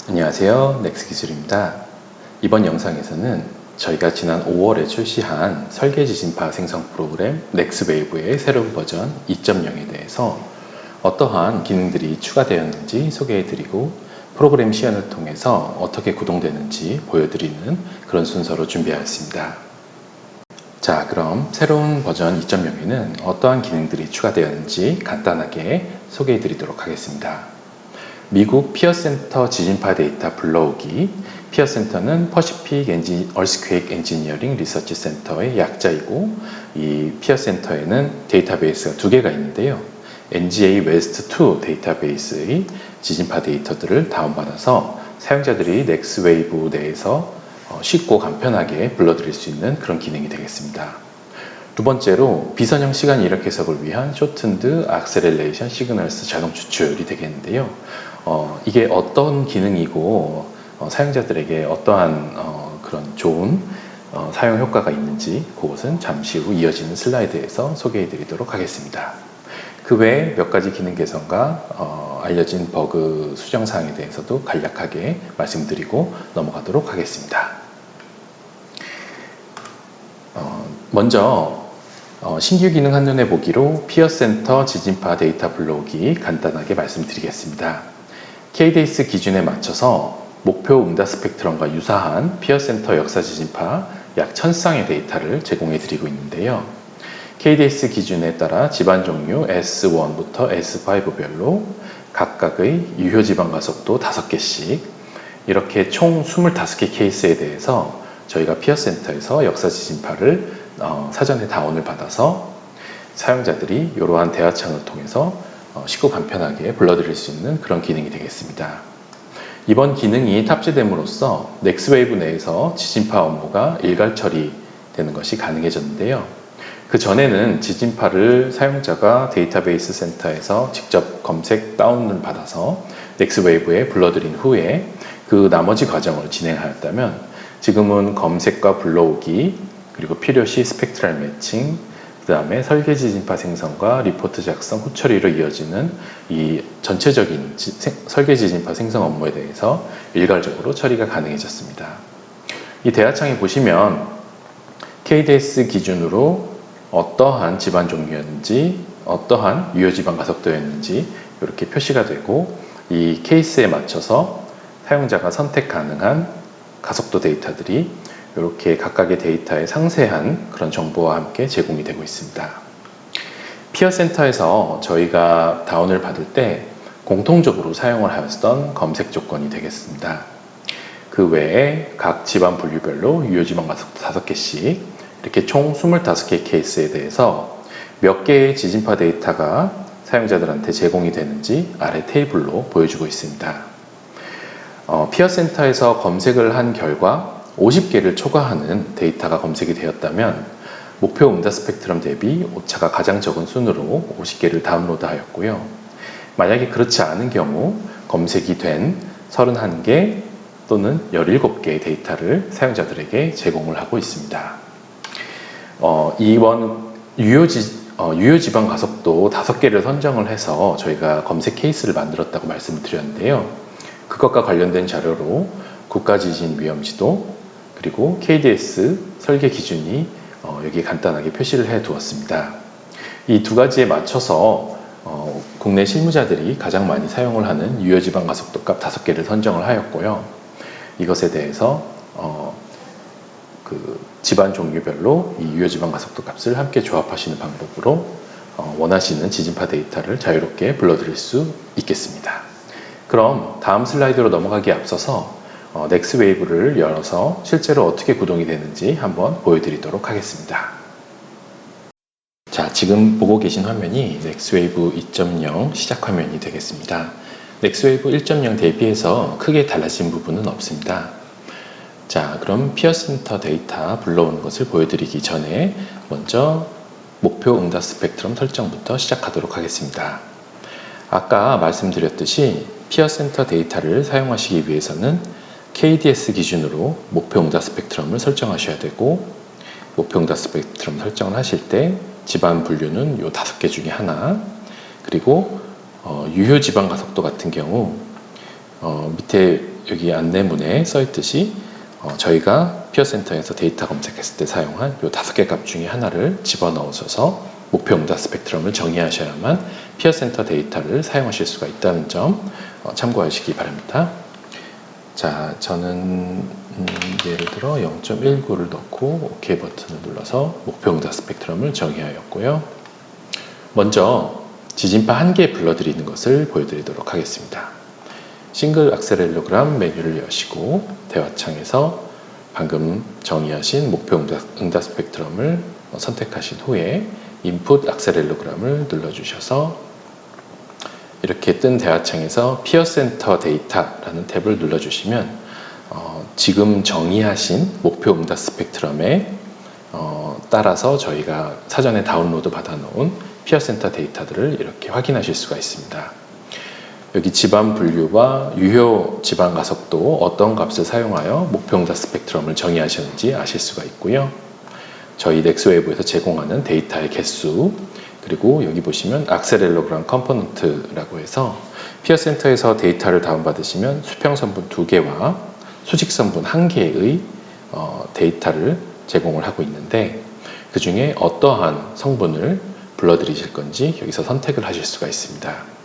안녕하세요. 넥스기술입니다. 이번 영상에서는 저희가 지난 5월에 출시한 설계지진파 생성 프로그램 넥스웨이브의 새로운 버전 2.0에 대해서 어떠한 기능들이 추가되었는지 소개해드리고 프로그램 시연을 통해서 어떻게 구동되는지 보여드리는 그런 순서로 준비하였습니다. 자, 그럼 새로운 버전 2.0에는 어떠한 기능들이 추가되었는지 간단하게 소개해드리도록 하겠습니다. 미국 피어센터 지진파 데이터 불러오기. 피어센터는 퍼시픽 얼스퀘이크 엔지니어링 리서치 센터의 약자이고, 이 피어센터에는 데이터베이스가 두 개가 있는데요. NGA 웨스트2 데이터베이스의 지진파 데이터들을 다운받아서 사용자들이 넥스웨이브 내에서 쉽고 간편하게 불러드릴 수 있는 그런 기능이 되겠습니다. 두 번째로 비선형 시간 이력 해석을 위한 쇼튼드 악셀레이션 시그널스 자동 추출이 되겠는데요. 이게 어떤 기능이고 사용자들에게 어떠한 그런 좋은 사용 효과가 있는지 그것은 잠시 후 이어지는 슬라이드에서 소개해 드리도록 하겠습니다. 그 외에 몇 가지 기능 개선과 알려진 버그 수정 사항에 대해서도 간략하게 말씀드리고 넘어가도록 하겠습니다. 먼저 신규 기능 한눈에 보기로 피어센터 지진파 데이터 불러오기 간단하게 말씀드리겠습니다. KDS 기준에 맞춰서 목표 응답 스펙트럼과 유사한 피어센터 역사 지진파 약 1000쌍의 데이터를 제공해 드리고 있는데요. KDS 기준에 따라 지반 종류 S1부터 S5별로 각각의 유효 지방 가속도 5개씩, 이렇게 총 25개 케이스에 대해서 저희가 피어센터에서 역사 지진파를 사전에 다운을 받아서 사용자들이 이러한 대화창을 통해서 쉽고 간편하게 불러드릴 수 있는 그런 기능이 되겠습니다. 이번 기능이 탑재됨으로써 넥스웨이브 내에서 지진파 업무가 일괄 처리되는 것이 가능해졌는데요. 그 전에는 지진파를 사용자가 데이터베이스 센터에서 직접 검색 다운을 받아서 넥스웨이브에 불러들인 후에 그 나머지 과정을 진행하였다면, 지금은 검색과 불러오기, 그리고 필요시 스펙트럴 매칭, 그 다음에 설계 지진파 생성과 리포트 작성 후 처리로 이어지는 이 전체적인 설계 지진파 생성 업무에 대해서 일괄적으로 처리가 가능해졌습니다. 이 대화창에 보시면 KDS 기준으로 어떠한 지반 종류였는지, 어떠한 유효 지방 가속도였는지 이렇게 표시가 되고, 이 케이스에 맞춰서 사용자가 선택 가능한 가속도 데이터들이 이렇게 각각의 데이터에 상세한 그런 정보와 함께 제공이 되고 있습니다. 피어센터에서 저희가 다운을 받을 때 공통적으로 사용을 하였던 검색 조건이 되겠습니다. 그 외에 각 지방 분류별로 유효 지방 가속도 5개씩, 이렇게 총 25개 케이스에 대해서 몇 개의 지진파 데이터가 사용자들한테 제공이 되는지 아래 테이블로 보여주고 있습니다. 피어센터에서 검색을 한 결과 50개를 초과하는 데이터가 검색이 되었다면 목표 응답 스펙트럼 대비 오차가 가장 적은 순으로 50개를 다운로드하였고요. 만약에 그렇지 않은 경우 검색이 된 31개 또는 17개의 데이터를 사용자들에게 제공을 하고 있습니다. 이번 유효 지방 가속도 5개를 선정을 해서 저희가 검색 케이스를 만들었다고 말씀을 드렸는데요. 그것과 관련된 자료로 국가지진 위험지도, 그리고 KDS 설계 기준이 여기 간단하게 표시를 해 두었습니다. 이 두 가지에 맞춰서 국내 실무자들이 가장 많이 사용을 하는 유효 지방 가속도 값 5개를 선정을 하였고요. 이것에 대해서 그 지반 종류별로 이 유효 지방 가속도 값을 함께 조합하시는 방법으로 원하시는 지진파 데이터를 자유롭게 불러드릴 수 있겠습니다. 그럼 다음 슬라이드로 넘어가기에 앞서서 넥스웨이브를 열어서 실제로 어떻게 구동이 되는지 한번 보여드리도록 하겠습니다. 자, 지금 보고 계신 화면이 넥스웨이브 2.0 시작 화면이 되겠습니다. 넥스웨이브 1.0 대비해서 크게 달라진 부분은 없습니다. 자, 그럼 피어센터 데이터 불러오는 것을 보여드리기 전에 먼저 목표 응답 스펙트럼 설정부터 시작하도록 하겠습니다. 아까 말씀드렸듯이 피어센터 데이터를 사용하시기 위해서는 KDS 기준으로 목표 응답 스펙트럼을 설정하셔야 되고, 목표 응답 스펙트럼 설정을 하실 때 지반 분류는 요 5개 중에 하나, 그리고 유효 지방 가속도 같은 경우 밑에 여기 안내문에 써있듯이 저희가 피어센터에서 데이터 검색했을 때 사용한 이 5개 값 중에 하나를 집어넣으셔서 목표 응답 스펙트럼을 정의하셔야만 피어센터 데이터를 사용하실 수가 있다는 점 참고하시기 바랍니다. 자, 저는 예를 들어 0.19를 넣고 OK 버튼을 눌러서 목표 응답 스펙트럼을 정의하였고요. 먼저 지진파 한 개 불러드리는 것을 보여드리도록 하겠습니다. 싱글 악셀렐로그램 메뉴를 여시고 대화창에서 방금 정의하신 목표 응답 스펙트럼을 선택하신 후에 인풋 악셀렐로그램을 눌러주셔서 이렇게 뜬 대화창에서 피어센터 데이터라는 탭을 눌러주시면 지금 정의하신 목표 응답 스펙트럼에 따라서 저희가 사전에 다운로드 받아놓은 피어센터 데이터들을 이렇게 확인하실 수가 있습니다. 여기 지반 분류와 유효 지반 가속도 어떤 값을 사용하여 목표 응답 스펙트럼을 정의하셨는지 아실 수가 있고요. 저희 넥스웨이브에서 제공하는 데이터의 개수, 그리고 여기 보시면 악셀렐로그램 컴포넌트라고 해서 피어센터에서 데이터를 다운받으시면 수평선분 2개와 수직선분 1개의 데이터를 제공을 하고 있는데 그 중에 어떠한 성분을 불러드리실 건지 여기서 선택을 하실 수가 있습니다.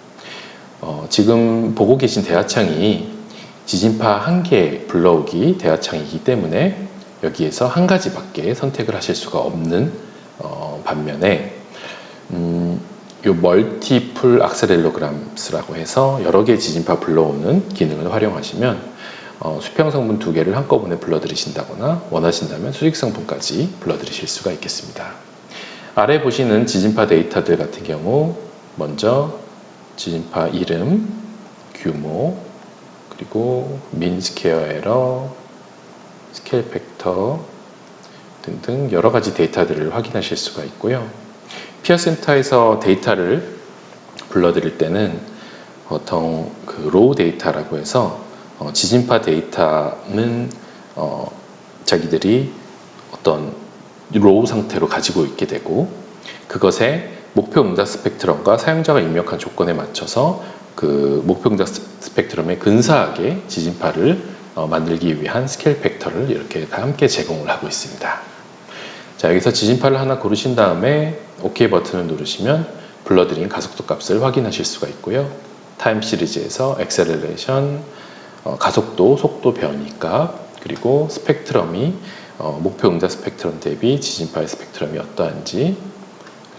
지금 보고 계신 대화창이 지진파 1개 불러오기 대화창이기 때문에 여기에서 한 가지밖에 선택을 하실 수가 없는 반면에 요 멀티플 악셀렐로그램스라고 해서 여러 개의 지진파 불러오는 기능을 활용하시면 수평성분 2개를 한꺼번에 불러들이신다거나 원하신다면 수직성분까지 불러들이실 수가 있겠습니다. 아래 보시는 지진파 데이터들 같은 경우 먼저 지진파 이름, 규모, 그리고 민 스퀘어 에러, 스케일 팩터 등등 여러 가지 데이터들을 확인하실 수가 있고요. 피어센터에서 데이터를 불러드릴 때는 보통 그 로우 데이터라고 해서 지진파 데이터는 자기들이 어떤 로우 상태로 가지고 있게 되고 그것에 목표 응답 스펙트럼과 사용자가 입력한 조건에 맞춰서 그 목표 응답 스펙트럼에 근사하게 지진파를 만들기 위한 스케일 팩터를 이렇게 다 함께 제공을 하고 있습니다. 자, 여기서 지진파를 하나 고르신 다음에 OK 버튼을 누르시면 불러드린 가속도 값을 확인하실 수가 있고요. 타임 시리즈에서 액셀레레이션, 가속도, 속도 변이 값, 그리고 스펙트럼이 목표 응답 스펙트럼 대비 지진파의 스펙트럼이 어떠한지,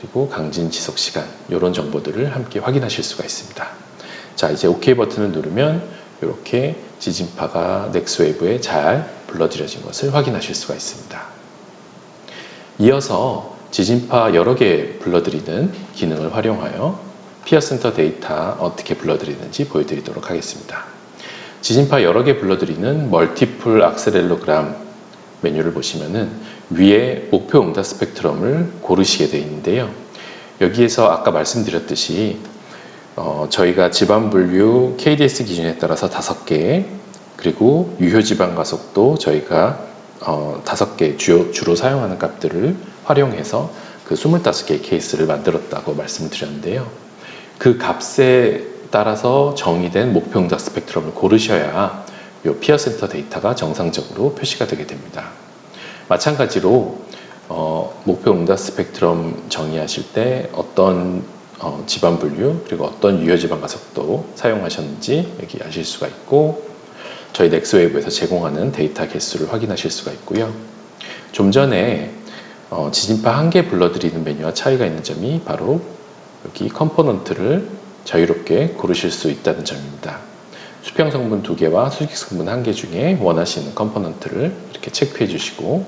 그리고 강진 지속 시간 이런 정보들을 함께 확인하실 수가 있습니다. 자, 이제 OK 버튼을 누르면 이렇게 지진파가 넥스웨이브에 잘 불러들여진 것을 확인하실 수가 있습니다. 이어서 지진파 여러 개 불러드리는 기능을 활용하여 피어센터 데이터 어떻게 불러드리는지 보여드리도록 하겠습니다. 지진파 여러 개 불러드리는 멀티플 악셀렐로그램 메뉴를 보시면은 위에 목표 응답 스펙트럼을 고르시게 되어 있는데요. 여기에서 아까 말씀드렸듯이 저희가 지반 분류 KDS 기준에 따라서 5개, 그리고 유효 지반 가속도 저희가 5개 주로 사용하는 값들을 활용해서 그 25개의 케이스를 만들었다고 말씀을 드렸는데요. 그 값에 따라서 정의된 목표 응답 스펙트럼을 고르셔야 이 피어센터 데이터가 정상적으로 표시가 되게 됩니다. 마찬가지로 목표 응답 스펙트럼 정의하실 때 어떤 지반 분류 그리고 어떤 유효 지반 가속도 사용하셨는지 여기 아실 수가 있고 저희 넥스웨이브에서 제공하는 데이터 개수를 확인하실 수가 있고요. 좀 전에 지진파 1개 불러드리는 메뉴와 차이가 있는 점이 바로 여기 컴포넌트를 자유롭게 고르실 수 있다는 점입니다. 수평성분 2개와 수직성분 1개 중에 원하시는 컴포넌트를 이렇게 체크해 주시고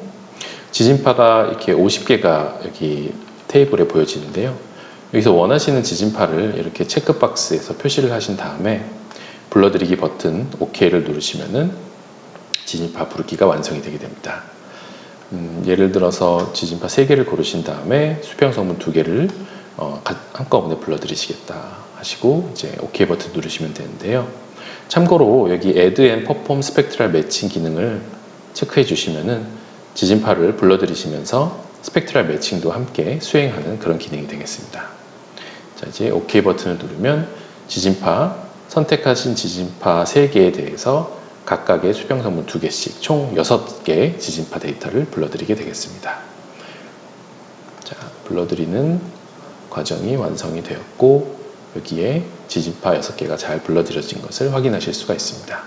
지진파가 이렇게 50개가 여기 테이블에 보여지는데요. 여기서 원하시는 지진파를 이렇게 체크박스에서 표시를 하신 다음에 불러드리기 버튼 OK를 누르시면은 지진파 부르기가 완성이 되게 됩니다. 예를 들어서 지진파 3개를 고르신 다음에 수평성분 2개를 한꺼번에 불러드리시겠다 하시고 이제 OK 버튼 누르시면 되는데요. 참고로 여기 Add and Perform Spectral Matching 기능을 체크해 주시면은 지진파를 불러드리시면서 스펙트럴 매칭도 함께 수행하는 그런 기능이 되겠습니다. 자, 이제 OK 버튼을 누르면 지진파, 선택하신 지진파 3개에 대해서 각각의 수평선분 2개씩 총 6개 지진파 데이터를 불러드리게 되겠습니다. 자, 불러드리는 과정이 완성이 되었고 여기에 지진파 6개가 잘 불러들여진 것을 확인하실 수가 있습니다.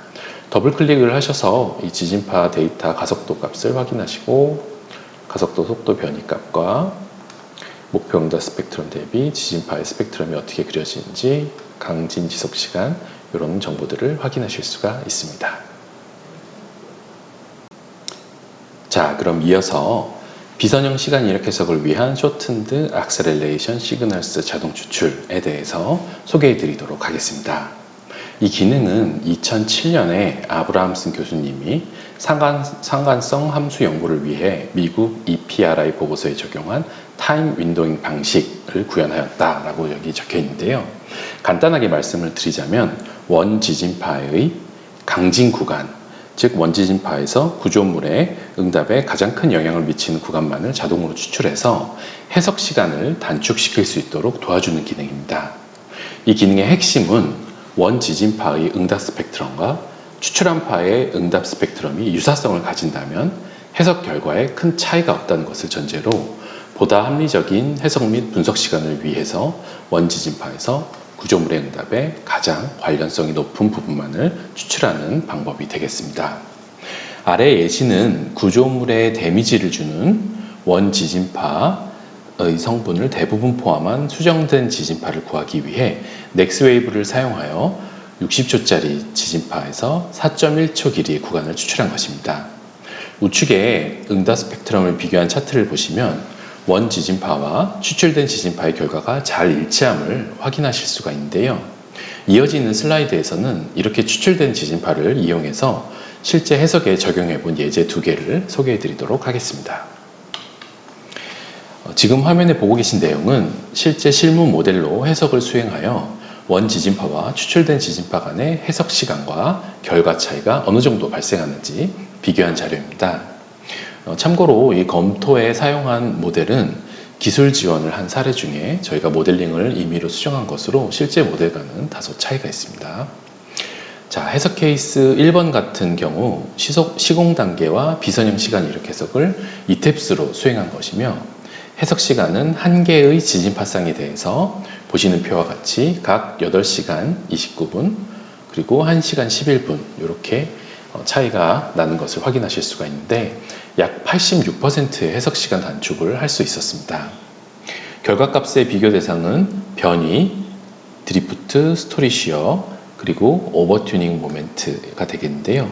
더블 클릭을 하셔서 이 지진파 데이터 가속도 값을 확인하시고 가속도 속도 변이 값과 목표 응답 스펙트럼 대비 지진파의 스펙트럼이 어떻게 그려지는지 강진 지속 시간 이런 정보들을 확인하실 수가 있습니다. 자, 그럼 이어서 비선형 시간 이력 해석을 위한 쇼튼드 악셀레이션 시그널스 자동 추출에 대해서 소개해 드리도록 하겠습니다. 이 기능은 2007년에 아브라함슨 교수님이 상관성 함수 연구를 위해 미국 EPRI 보고서에 적용한 타임 윈도잉 방식을 구현하였다라고 여기 적혀 있는데요. 간단하게 말씀을 드리자면 원 지진파의 강진 구간, 즉 원지진파에서 구조물의 응답에 가장 큰 영향을 미치는 구간만을 자동으로 추출해서 해석 시간을 단축시킬 수 있도록 도와주는 기능입니다. 이 기능의 핵심은 원지진파의 응답 스펙트럼과 추출한 파의 응답 스펙트럼이 유사성을 가진다면 해석 결과에 큰 차이가 없다는 것을 전제로 보다 합리적인 해석 및 분석 시간을 위해서 원지진파에서 구조물의 응답에 가장 관련성이 높은 부분만을 추출하는 방법이 되겠습니다. 아래 예시는 구조물에 데미지를 주는 원지진파의 성분을 대부분 포함한 수정된 지진파를 구하기 위해 넥스웨이브를 사용하여 60초짜리 지진파에서 4.1초 길이의 구간을 추출한 것입니다. 우측에 응답 스펙트럼을 비교한 차트를 보시면 원 지진파와 추출된 지진파의 결과가 잘 일치함을 확인하실 수가 있는데요. 이어지는 슬라이드에서는 이렇게 추출된 지진파를 이용해서 실제 해석에 적용해 본 예제 2개를 소개해 드리도록 하겠습니다. 지금 화면에 보고 계신 내용은 실제 실무 모델로 해석을 수행하여 원 지진파와 추출된 지진파 간의 해석 시간과 결과 차이가 어느 정도 발생하는지 비교한 자료입니다. 참고로 이 검토에 사용한 모델은 기술 지원을 한 사례 중에 저희가 모델링을 임의로 수정한 것으로 실제 모델과는 다소 차이가 있습니다. 자, 해석 케이스 1번 같은 경우 시공 단계와 비선형 시간 이력 해석을 이탭스로 수행한 것이며 해석 시간은 한 개의 지진파쌍에 대해서 보시는 표와 같이 각 8시간 29분 그리고 1시간 11분 이렇게 차이가 나는 것을 확인하실 수가 있는데 약 86%의 해석 시간 단축을 할 수 있었습니다. 결과값의 비교 대상은 변이, 드리프트, 스토리 쉬어, 그리고 오버튜닝 모멘트가 되겠는데요.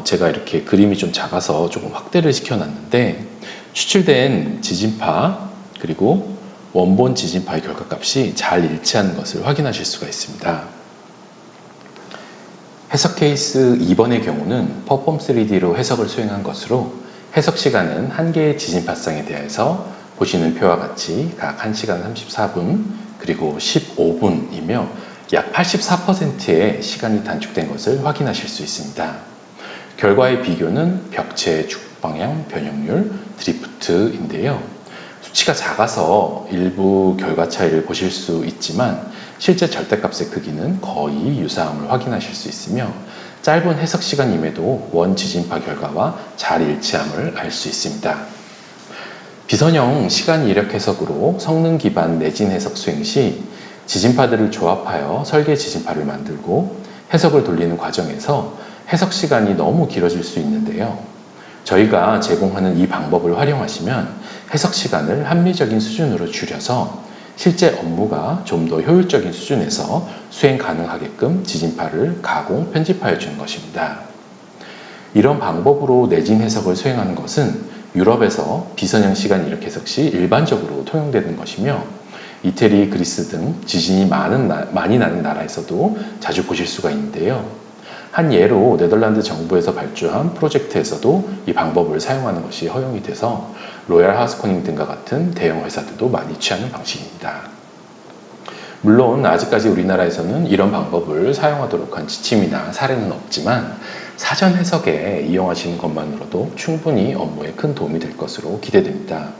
제가 이렇게 그림이 좀 작아서 조금 확대를 시켜놨는데 추출된 지진파 그리고 원본 지진파의 결과값이 잘 일치하는 것을 확인하실 수가 있습니다. 해석 케이스 2번의 경우는 퍼폼3D로 해석을 수행한 것으로 해석 시간은 한 개의 지진파쌍에 대해서 보시는 표와 같이 각 1시간 34분 그리고 15분이며 약 84%의 시간이 단축된 것을 확인하실 수 있습니다. 결과의 비교는 벽체 죽방향 변형률 드리프트인데요. 수치가 작아서 일부 결과 차이를 보실 수 있지만 실제 절대값의 크기는 거의 유사함을 확인하실 수 있으며 짧은 해석 시간임에도 원 지진파 결과와 잘 일치함을 알 수 있습니다. 비선형 시간 이력 해석으로 성능 기반 내진 해석 수행 시 지진파들을 조합하여 설계 지진파를 만들고 해석을 돌리는 과정에서 해석 시간이 너무 길어질 수 있는데요. 저희가 제공하는 이 방법을 활용하시면 해석 시간을 합리적인 수준으로 줄여서 실제 업무가 좀 더 효율적인 수준에서 수행 가능하게끔 지진파를 가공, 편집하여 주는 것입니다. 이런 방법으로 내진 해석을 수행하는 것은 유럽에서 비선형 시간 이력 해석 시 일반적으로 통용되는 것이며 이태리, 그리스 등 지진이 많이 나는 나라에서도 자주 보실 수가 있는데요. 한 예로 네덜란드 정부에서 발주한 프로젝트에서도 이 방법을 사용하는 것이 허용이 돼서 로얄 하우스코닝 등과 같은 대형 회사들도 많이 취하는 방식입니다. 물론 아직까지 우리나라에서는 이런 방법을 사용하도록 한 지침이나 사례는 없지만 사전 해석에 이용하시는 것만으로도 충분히 업무에 큰 도움이 될 것으로 기대됩니다.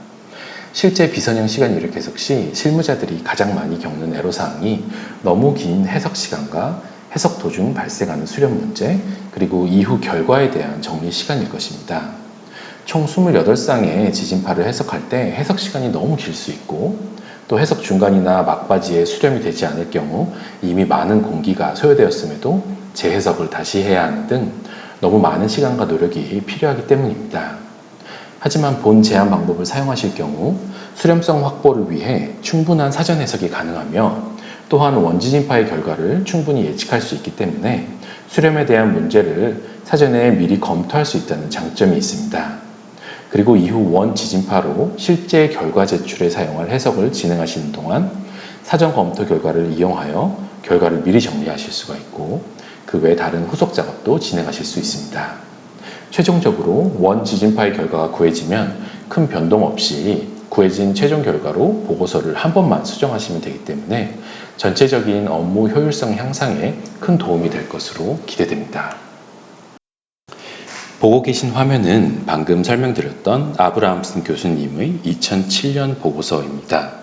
실제 비선형 시간 이력 해석 시 실무자들이 가장 많이 겪는 애로사항이 너무 긴 해석 시간과 해석 도중 발생하는 수렴 문제, 그리고 이후 결과에 대한 정리 시간일 것입니다. 총 28쌍의 지진파를 해석할 때 해석 시간이 너무 길 수 있고, 또 해석 중간이나 막바지에 수렴이 되지 않을 경우 이미 많은 공기가 소요되었음에도 재해석을 다시 해야 하는 등 너무 많은 시간과 노력이 필요하기 때문입니다. 하지만 본 제한 방법을 사용하실 경우 수렴성 확보를 위해 충분한 사전 해석이 가능하며, 또한 원지진파의 결과를 충분히 예측할 수 있기 때문에 수렴에 대한 문제를 사전에 미리 검토할 수 있다는 장점이 있습니다. 그리고 이후 원지진파로 실제 결과 제출에 사용할 해석을 진행하시는 동안 사전 검토 결과를 이용하여 결과를 미리 정리하실 수가 있고, 그 외 다른 후속 작업도 진행하실 수 있습니다. 최종적으로 원지진파의 결과가 구해지면 큰 변동 없이 구해진 최종 결과로 보고서를 한 번만 수정하시면 되기 때문에 전체적인 업무 효율성 향상에 큰 도움이 될 것으로 기대됩니다. 보고 계신 화면은 방금 설명드렸던 아브라함슨 교수님의 2007년 보고서입니다.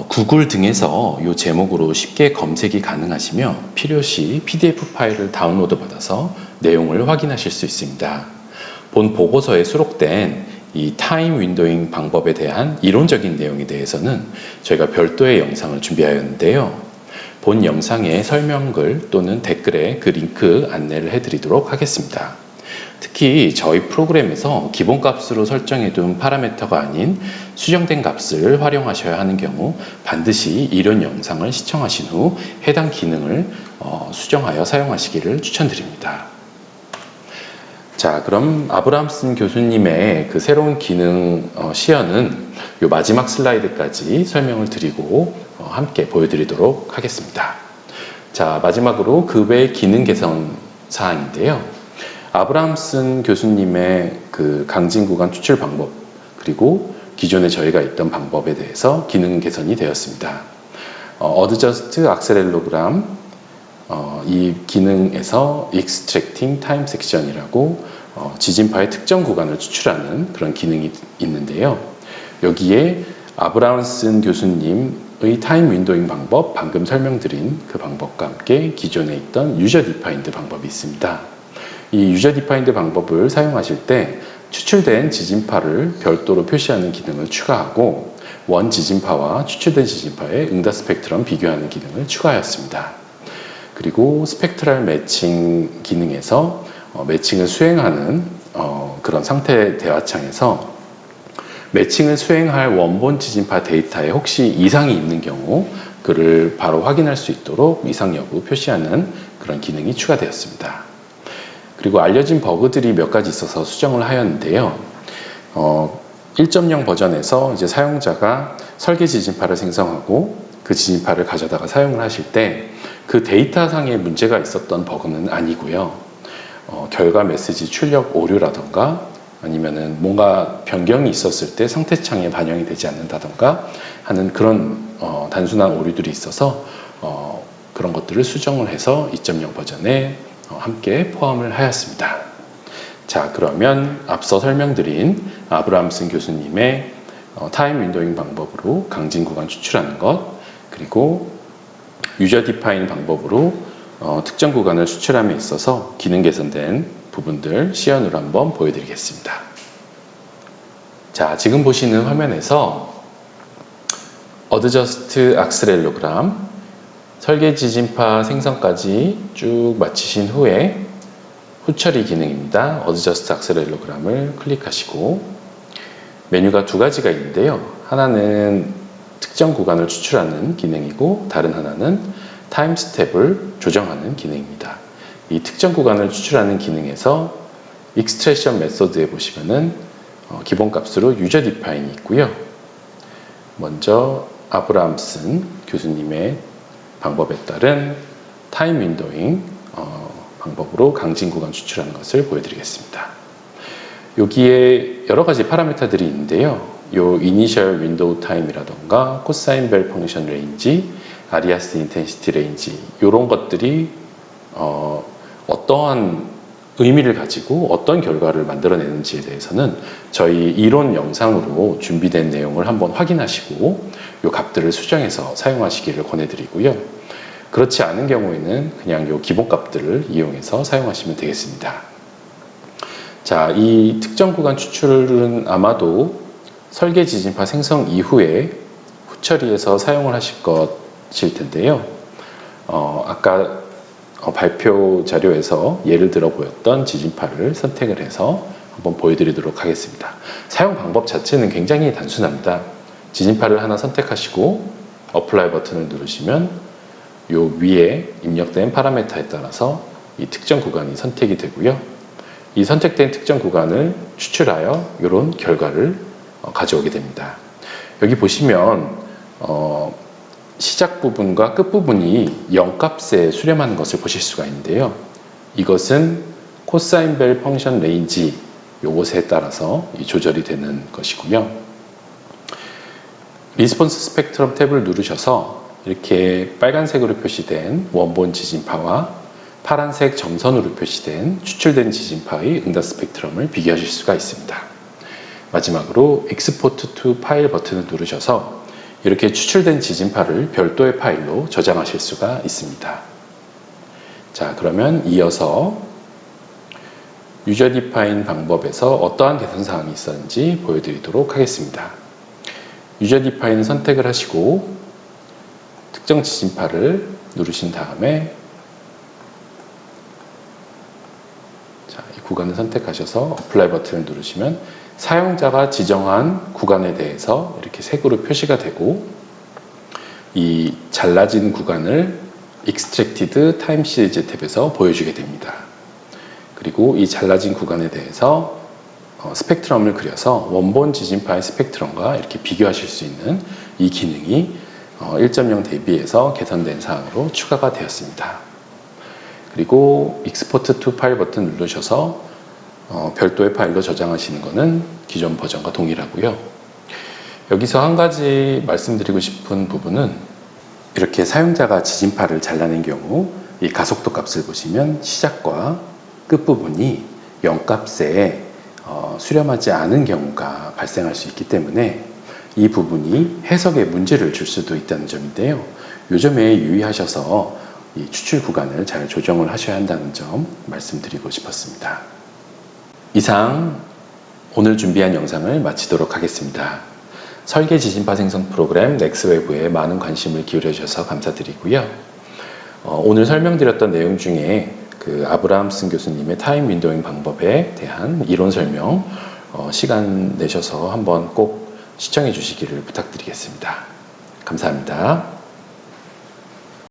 구글 등에서 이 제목으로 쉽게 검색이 가능하시며 필요시 PDF 파일을 다운로드 받아서 내용을 확인하실 수 있습니다. 본 보고서에 수록된 이 타임 윈도잉 방법에 대한 이론적인 내용에 대해서는 저희가 별도의 영상을 준비하였는데요. 본 영상의 설명글 또는 댓글에 그 링크 안내를 해드리도록 하겠습니다. 특히 저희 프로그램에서 기본값으로 설정해둔 파라미터가 아닌 수정된 값을 활용하셔야 하는 경우 반드시 이런 영상을 시청하신 후 해당 기능을 수정하여 사용하시기를 추천드립니다. 자, 그럼 아브라함슨 교수님의 그 새로운 기능 시연은 이 마지막 슬라이드까지 설명을 드리고 함께 보여드리도록 하겠습니다. 자, 마지막으로 그 외 기능 개선 사항인데요. 아브라함슨 교수님의 그 강진 구간 추출 방법, 그리고 기존에 저희가 있던 방법에 대해서 기능 개선이 되었습니다. 어드저스트 악셀렐로그램 이 기능에서 Extracting Time Section이라고 지진파의 특정 구간을 추출하는 그런 기능이 있는데요. 여기에 아브라함슨 교수님의 타임 윈도잉 방법, 방금 설명드린 그 방법과 함께 기존에 있던 유저 디파인드 방법이 있습니다. 이 유저 디파인드 방법을 사용하실 때 추출된 지진파를 별도로 표시하는 기능을 추가하고 원 지진파와 추출된 지진파의 응답 스펙트럼 비교하는 기능을 추가하였습니다. 그리고 스펙트럴 매칭 기능에서 매칭을 수행하는 그런 상태 대화창에서 매칭을 수행할 원본 지진파 데이터에 혹시 이상이 있는 경우 그를 바로 확인할 수 있도록 이상 여부 표시하는 그런 기능이 추가되었습니다. 그리고 알려진 버그들이 몇 가지 있어서 수정을 하였는데요. 1.0 버전에서 이제 사용자가 설계 지진파를 생성하고 그 지진파를 가져다가 사용을 하실 때 그 데이터상에 문제가 있었던 버그는 아니고요. 결과 메시지 출력 오류라던가 아니면은 뭔가 변경이 있었을 때 상태창에 반영이 되지 않는다던가 하는 그런 단순한 오류들이 있어서 그런 것들을 수정을 해서 2.0 버전에 함께 포함을 하였습니다. 자, 그러면 앞서 설명드린 아브라함슨 교수님의 타임 윈도잉 방법으로 강진 구간 추출하는 것, 그리고 유저 디파인 방법으로 특정 구간을 추출함에 있어서 기능 개선된 부분들 시연으로 한번 보여드리겠습니다. 자, 지금 보시는 화면에서 어드저스트 악셀렐로그램 설계 지진파 생성까지 쭉 마치신 후에 후처리 기능입니다. 어드저스트 악셀렐로그램을 클릭하시고 메뉴가 두 가지가 있는데요. 하나는 특정 구간을 추출하는 기능이고 다른 하나는 타임 스텝을 조정하는 기능입니다. 이 특정 구간을 추출하는 기능에서 익스트랙션 메소드에 보시면은 기본값으로 유저 디파인이 있고요. 먼저 아브라함슨 교수님의 방법에 따른 타임 윈도잉 방법으로 강진 구간 추출하는 것을 보여드리겠습니다. 여기에 여러 가지 파라미터들이 있는데요. 요 이니셜 윈도우 타임이라던가 코사인 벨 펑션 레인지, 아리아스 인텐시티 레인지 이런 것들이 어떠한 의미를 가지고 어떤 결과를 만들어내는지에 대해서는 저희 이론 영상으로 준비된 내용을 한번 확인하시고 이 값들을 수정해서 사용하시기를 권해드리고요. 그렇지 않은 경우에는 그냥 이 기본값들을 이용해서 사용하시면 되겠습니다. 자, 이 특정 구간 추출은 아마도 설계 지진파 생성 이후에 후처리해서 사용을 하실 것일 텐데요. 아까 발표 자료에서 예를 들어 보였던 지진파를 선택을 해서 한번 보여드리도록 하겠습니다. 사용 방법 자체는 굉장히 단순합니다. 지진파를 하나 선택하시고 어플라이 버튼을 누르시면 요 위에 입력된 파라미터에 따라서 이 특정 구간이 선택이 되고요. 이 선택된 특정 구간을 추출하여 이런 결과를 가져오게 됩니다. 여기 보시면 시작 부분과 끝 부분이 0값에 수렴하는 것을 보실 수가 있는데요. 이것은 코사인 벨 펑션 레인지 요것에 따라서 조절이 되는 것이고요. 리스폰스 스펙트럼 탭을 누르셔서 이렇게 빨간색으로 표시된 원본 지진파와 파란색 점선으로 표시된 추출된 지진파의 응답 스펙트럼을 비교하실 수가 있습니다. 마지막으로 Export to 파일 버튼을 누르셔서 이렇게 추출된 지진파를 별도의 파일로 저장하실 수가 있습니다. 자, 그러면 이어서 유저 디파인 방법에서 어떠한 개선 사항이 있었는지 보여드리도록 하겠습니다. 유저 디파인 선택을 하시고 특정 지진파를 누르신 다음에 자, 이 구간을 선택하셔서 어플라이 버튼을 누르시면 사용자가 지정한 구간에 대해서 이렇게 색으로 표시가 되고 이 잘라진 구간을 Extracted Time Series 탭에서 보여주게 됩니다. 그리고 이 잘라진 구간에 대해서 스펙트럼을 그려서 원본 지진파의 스펙트럼과 이렇게 비교하실 수 있는 이 기능이 1.0 대비해서 개선된 사항으로 추가가 되었습니다. 그리고 Export to 파일 버튼 누르셔서 별도의 파일로 저장하시는 것은 기존 버전과 동일하고요. 여기서 한 가지 말씀드리고 싶은 부분은 이렇게 사용자가 지진파를 잘라낸 경우 이 가속도 값을 보시면 시작과 끝부분이 0값에 수렴하지 않은 경우가 발생할 수 있기 때문에 이 부분이 해석에 문제를 줄 수도 있다는 점인데요. 이 점에 유의하셔서 이 추출 구간을 잘 조정을 하셔야 한다는 점 말씀드리고 싶었습니다. 이상 오늘 준비한 영상을 마치도록 하겠습니다. 설계 지진파 생성 프로그램 넥스웨브에 많은 관심을 기울여 주셔서 감사드리고요. 오늘 설명드렸던 내용 중에 그 아브라함슨 교수님의 타임 윈도잉 방법에 대한 이론 설명 시간 내셔서 한번 꼭 시청해 주시기를 부탁드리겠습니다. 감사합니다.